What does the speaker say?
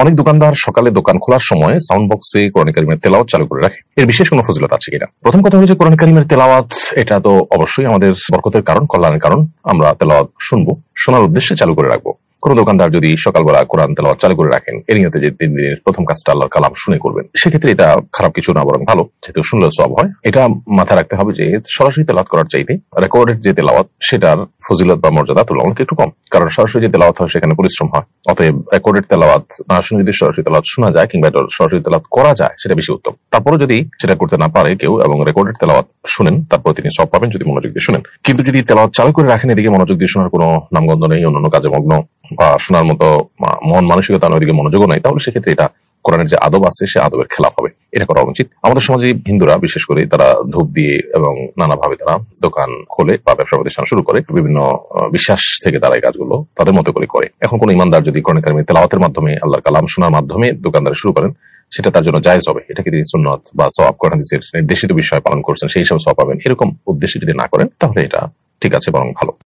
অনেক দোকানদার সকালে দোকান খোলার সময় সাউন্ড বক্সে কোরআন কারীমের তেলাওয়াত চালু করে রাখে। এর বিশেষ কোনো ফজিলত আছে কিনা? প্রথম কথা হলো যে কোরআন কারীমের তেলাওয়াত এটা তো অবশ্যই আমাদের বরকতের কারণ, কল্যাণের কারণ। আমরা তেলাওয়াত শুনবো, শোনার উদ্দেশ্যে চালু করে রাখবো। কোন দোকানদার যদি সকালবেলা কোরআন তেলাওয়াত চালু করে রাখেন, এর নিয়তে যে 3 দিনের প্রথম কাজটা আল্লাহর কালাম শুনে করবেন, সেক্ষেত্রে এটা খারাপ কিছু না, বরং ভালো, যেহেতু শুনলেও সওয়াব হয়। এটা মাথায় রাখতে হবে যে সরাসরি তেলাওয়াত করার চাইতে রেকর্ডেড যে তেলাওয়াত সেটার ফজিলত বা মর্যাদা তুলনামূলক একটু কম, কারণ সরাসরি যে তেলাওয়াত হয় সেখানে পরিশ্রম হয়। অতএব রেকর্ডেড তেলাওয়াত না শুনে যদি সরাসরি তেলাওয়াত শোনা যায় কিংবা সরাসরি তেলাওয়াত করা যায়, সেটা বেশি উত্তম। তারপরে যদি সেটা করতে না পারে কেউ এবং রেকর্ডেড তেলাওয়াত শুনেন, তারপর তিনি সওয়াব পাবেন যদি মনোযোগ দিয়ে শুনেন। কিন্তু যদি তেলাওয়াত চালু করে রাখেন, এদিকে মনোযোগ দিয়ে শোনার কোনো নামগন্ধ নেই, অন্যান্য কাজে মগ্ন বা শোনার মতো মন মানসিকতা ওইদিকে মনোযোগও নাই, তাহলে সেক্ষেত্রে এটা কোরআনের যে আদব আছে সে আদবের খেলাফ হবে। এটা করা উচিত। আমাদের সমাজে হিন্দুরা বিশেষ করে তারা ধূপ দিয়ে এবং নানাভাবে তারা দোকান খোলে বা ব্যবসা প্রতিষ্ঠান শুরু করে, বিভিন্ন বিশ্বাস থেকে তারা এই কাজগুলো তাদের মতো করে। এখন কোন ইমানদার যদি কোরআন কারীমের তেলাওয়াতের মাধ্যমে, আল্লাহর কালাম শোনার মাধ্যমে দোকানদারি শুরু করেন, সেটা তার জন্য জায়েজ হবে। এটাকে তিনি সুন্নত বা সওয়াব, কোরআন হাদিসের নির্দেশিত বিষয় পালন করছেন, সেই হিসাবে সওয়াব পাবেন, এরকম উদ্দেশ্যে যদি না করেন তাহলে এটা ঠিক আছে, বরং ভালো।